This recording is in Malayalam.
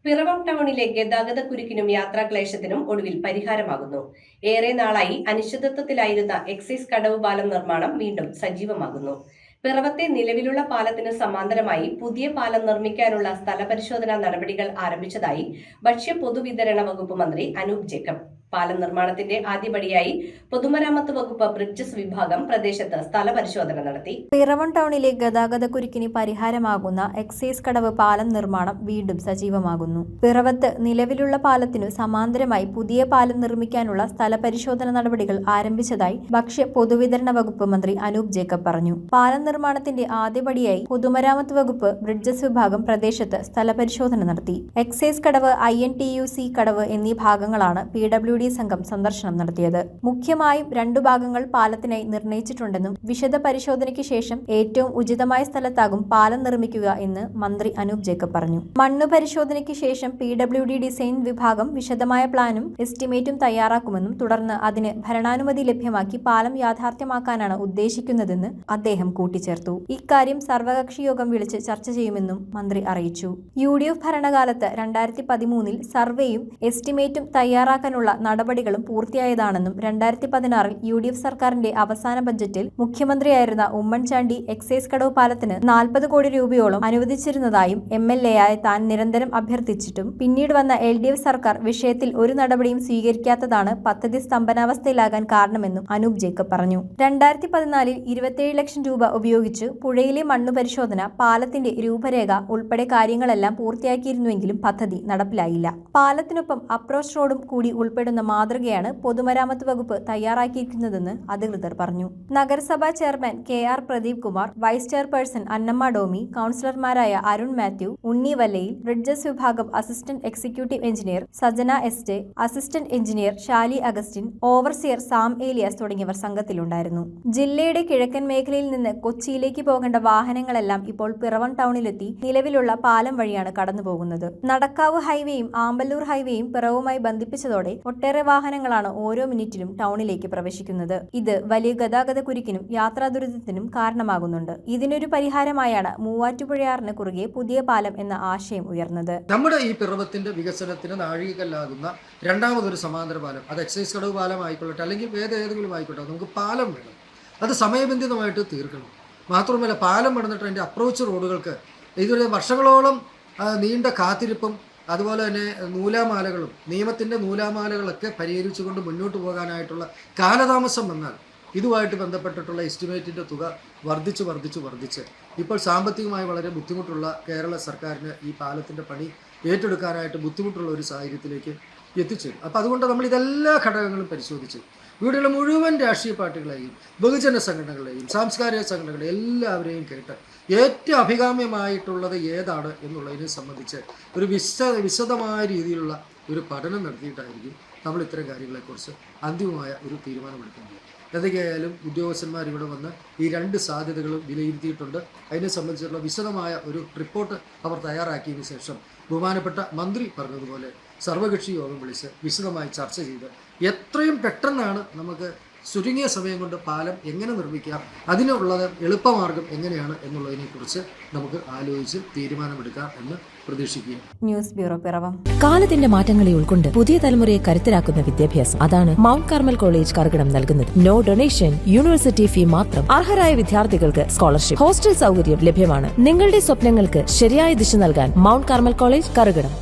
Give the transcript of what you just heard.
പിറവം ടൗണിലെ ഗതാഗതക്കുരുക്കിനും യാത്രാക്ലേശത്തിനും ഒടുവിൽ പരിഹാരമാകുന്നു. ഏറെ നാളായി അനിശ്ചിതത്വത്തിലായിരുന്ന എക്സൈസ് കടവ് പാലം നിർമ്മാണം വീണ്ടും സജീവമാകുന്നു. പിറവത്തെ നിലവിലുള്ള പാലത്തിന് സമാന്തരമായി പുതിയ പാലം നിർമ്മിക്കാനുള്ള സ്ഥലപരിശോധനാ നടപടികൾ ആരംഭിച്ചതായി ഭക്ഷ്യ പൊതുവിതരണ വകുപ്പ് മന്ത്രി അനൂപ് ജേക്കബ്. പാലം നിർമ്മാണത്തിന്റെ ആദ്യപടിയായി പൊതുമരാമത്ത് വകുപ്പ് ബ്രിഡ്ജസ് വിഭാഗം പ്രദേശത്ത് സ്ഥലപരിശോധന നടത്തി. പിറവം ടൗണിലെ ഗതാഗതക്കുരുക്കിന് പരിഹാരമാകുന്ന എക്സൈസ് കടവ് പാലം നിർമ്മാണം വീണ്ടും സജീവമാകുന്നു. പിറവത്ത് നിലവിലുള്ള പാലത്തിനു സമാന്തരമായി പുതിയ പാലം നിർമ്മിക്കാനുള്ള സ്ഥലപരിശോധന നടപടികൾ ആരംഭിച്ചതായി ഭക്ഷ്യ പൊതുവിതരണ വകുപ്പ് മന്ത്രി അനൂപ് ജേക്കബ് പറഞ്ഞു. പാലം നിർമ്മാണത്തിന്റെ ആദ്യപടിയായി പൊതുമരാമത്ത് വകുപ്പ് ബ്രിഡ്ജസ് വിഭാഗം പ്രദേശത്ത് സ്ഥലപരിശോധന നടത്തി. എക്സൈസ് കടവ്, INTUC കടവ് എന്നീ ഭാഗങ്ങളാണ് PWD സംഘം സന്ദർശനം നടത്തിയത്. മുഖ്യമായും 2 ഭാഗങ്ങൾ പാലത്തിനായി നിർണയിച്ചിട്ടുണ്ടെന്നും വിശദ പരിശോധനയ്ക്ക് ശേഷം ഏറ്റവും ഉചിതമായ സ്ഥലത്താകും പാലം നിർമ്മിക്കുക എന്ന് മന്ത്രി അനൂപ് ജേക്കബ് പറഞ്ഞു. മണ്ണ് പരിശോധനയ്ക്ക് ശേഷം PWD ഡിസൈൻ വിഭാഗം വിശദമായ പ്ലാനും എസ്റ്റിമേറ്റും തയ്യാറാക്കുമെന്നും തുടർന്ന് അതിന് ഭരണാനുമതി ലഭ്യമാക്കി പാലം യാഥാർത്ഥ്യമാക്കാനാണ് ഉദ്ദേശിക്കുന്നതെന്ന് അദ്ദേഹം കൂട്ടിച്ചേർത്തു. ഇക്കാര്യം സർവകക്ഷി യോഗം വിളിച്ച് ചർച്ച ചെയ്യുമെന്നും മന്ത്രി അറിയിച്ചു. UDF ഭരണകാലത്ത് 2013 സർവേയും എസ്റ്റിമേറ്റും തയ്യാറാക്കാനുള്ള നടപടികളും പൂർത്തിയായതാണെന്നും 2016 UDF സർക്കാരിന്റെ അവസാന ബജറ്റിൽ മുഖ്യമന്ത്രിയായിരുന്ന ഉമ്മൻചാണ്ടി എക്സൈസ് കടവ് പാലത്തിന് 40 കോടി രൂപയോളം അനുവദിച്ചിരുന്നതായും MLA ആയ താൻ നിരന്തരം അഭ്യർത്ഥിച്ചിട്ടും പിന്നീട് വന്ന LDF സർക്കാർ വിഷയത്തിൽ ഒരു നടപടിയും സ്വീകരിക്കാത്തതാണ് പദ്ധതി സ്തംഭനാവസ്ഥയിലാകാൻ കാരണമെന്നും അനൂപ് ജേക്കബ് പറഞ്ഞു. 2014 27 ലക്ഷം രൂപ ഉപയോഗിച്ച് പുഴയിലെ മണ്ണ് പരിശോധന, പാലത്തിന്റെ രൂപരേഖ ഉൾപ്പെടെ കാര്യങ്ങളെല്ലാം പൂർത്തിയാക്കിയിരുന്നുവെങ്കിലും പദ്ധതി നടപ്പിലായില്ല. പാലത്തിനൊപ്പം അപ്രോച്ച് റോഡും കൂടി ഉൾപ്പെടുന്ന മാതൃകയാണ് പൊതുമരാമത്ത് വകുപ്പ് തയ്യാറാക്കിയിരിക്കുന്നതെന്ന് അധികൃതർ പറഞ്ഞു. നഗരസഭാ chairman KR Pradeep Kumar, vice chairperson Annamma Domy, കൌൺസിലർമാരായ അരുൺ മാത്യു, ഉണ്ണി വല്ലയിൽ, ബ്രിഡ്ജസ് വിഭാഗം assistant executive engineer Sajana SJ, assistant engineer Shali Augustine, overseer Sam Elias തുടങ്ങിയവർ സംഘത്തിലുണ്ടായിരുന്നു. ജില്ലയുടെ കിഴക്കൻ മേഖലയിൽ നിന്ന് കൊച്ചിയിലേക്ക് പോകേണ്ട വാഹനങ്ങളെല്ലാം ഇപ്പോൾ പിറവം ടൗണിലെത്തി നിലവിലുള്ള പാലം വഴിയാണ് കടന്നുപോകുന്നത്. നടക്കാവ് ഹൈവേയും ആമ്പല്ലൂർ ഹൈവേയും പിറവുമായി ബന്ധിപ്പിച്ചതോടെ ഒട്ടേറെ വാഹനങ്ങളാണ് ഓരോ മിനിറ്റിലും ടൗണിലേക്ക് പ്രവേശിക്കുന്നത്. ഇത് വലിയ ഗതാഗത കുരുക്കിനും യാത്രാ ദുരിതത്തിനും കാരണമാകുന്നുണ്ട്. ഇതിനൊരു പരിഹാരമായാണ് മൂവാറ്റുപുഴയാറിന് കുറുകെ പുതിയ പാലം എന്ന ആശയം ഉയർന്നത്. നമ്മുടെ ഈ പിറവത്തിന്റെ വികസനത്തിന് നാഴികക്കല്ലാകുന്ന രണ്ടാമതൊരു സമാന്തര പാലം, അത് എക്സൈസ് കടവ് പാലം ആയിക്കൊള്ളട്ടെ, അല്ലെങ്കിൽ ഏതെങ്കിലും ആയിക്കോട്ടെ, നമുക്ക് പാലം വേണം. അത് സമയബന്ധിതമായിട്ട് തീർക്കണം. മാത്രമല്ല, പാലം പണിതിട്ട് അതിൻ്റെ അപ്രോച്ച് റോഡുകൾക്ക് ഇതൊരു വർഷങ്ങളോളം നീണ്ട കാത്തിരിപ്പും അതുപോലെ തന്നെ നൂലാമാലകളും, നിയമത്തിൻ്റെ നൂലാമാലകളൊക്കെ പരിഹരിച്ചുകൊണ്ട് മുന്നോട്ട് പോകാനായിട്ടുള്ള കാലതാമസം വന്നാൽ ഇതുമായിട്ട് ബന്ധപ്പെട്ടിട്ടുള്ള എസ്റ്റിമേറ്റിൻ്റെ തുക വർദ്ധിച്ച് ഇപ്പോൾ സാമ്പത്തികമായി വളരെ ബുദ്ധിമുട്ടുള്ള കേരള സർക്കാരിന് ഈ പാലത്തിൻ്റെ പണി ഏറ്റെടുക്കാനായിട്ട് ബുദ്ധിമുട്ടുള്ള ഒരു സാഹചര്യത്തിലേക്ക് എത്തിച്ചേരും. അപ്പോൾ അതുകൊണ്ട് നമ്മൾ ഇതെല്ലാ ഘടകങ്ങളും പരിശോധിച്ച് ഇവിടെയുള്ള മുഴുവൻ രാഷ്ട്രീയ പാർട്ടികളെയും ബഹുജന സംഘടനകളെയും സാംസ്കാരിക സംഘടനകളെയും എല്ലാവരെയും കേട്ട് ഏറ്റവും അഭികാമ്യമായിട്ടുള്ളത് ഏതാണ് എന്നുള്ളതിനെ സംബന്ധിച്ച് ഒരു വിശദമായ രീതിയിലുള്ള ഒരു പഠനം നടത്തിയിട്ടായിരിക്കും നമ്മൾ ഇത്തരം കാര്യങ്ങളെക്കുറിച്ച് അന്തിമമായ ഒരു തീരുമാനമെടുക്കുന്നത്. എന്തൊക്കെയായാലും ഉദ്യോഗസ്ഥന്മാർ ഇവിടെ വന്ന് ഈ 2 സാധ്യതകളും വിലയിരുത്തിയിട്ടുണ്ട്. അതിനെ സംബന്ധിച്ചുള്ള വിശദമായ ഒരു റിപ്പോർട്ട് അവർ തയ്യാറാക്കിയതിനു ശേഷം ബഹുമാനപ്പെട്ട മന്ത്രി പറഞ്ഞതുപോലെ സർവകക്ഷി യോഗം വിളിച്ച് വിശദമായി ചർച്ച ചെയ്ത് എത്രയും പെട്ടെന്നാണ് നമുക്ക് ചുരുങ്ങിയ സമയം കൊണ്ട് പാലം എങ്ങനെ നിർമ്മിക്കാം, അതിനുള്ളത് എളുപ്പമാർഗം എങ്ങനെയാണ് എന്നുള്ളതിനെക്കുറിച്ച് നമുക്ക് ആലോചിച്ച് തീരുമാനമെടുക്കാം എന്ന് പ്രതീക്ഷിക്കുക. News bureau, Piravom. കാലത്തിന്റെ മാറ്റങ്ങളെ ഉൾക്കൊണ്ട് പുതിയ തലമുറയെ കരുത്തരാക്കുന്ന വിദ്യാഭ്യാസം, അതാണ് മൗണ്ട് കാർമൽ കോളേജ് കറുകടം നൽകുന്നത്. നോ ഡൊണേഷൻ, യൂണിവേഴ്സിറ്റി ഫീ മാത്രം. അർഹരായ വിദ്യാർത്ഥികൾക്ക് സ്കോളർഷിപ്പ്, ഹോസ്റ്റൽ സൗകര്യം ലഭ്യമാണ്. നിങ്ങളുടെ സ്വപ്നങ്ങൾക്ക് ശരിയായ ദിശ നൽകാൻ മൗണ്ട് കാർമൽ കോളേജ് കറുകടം.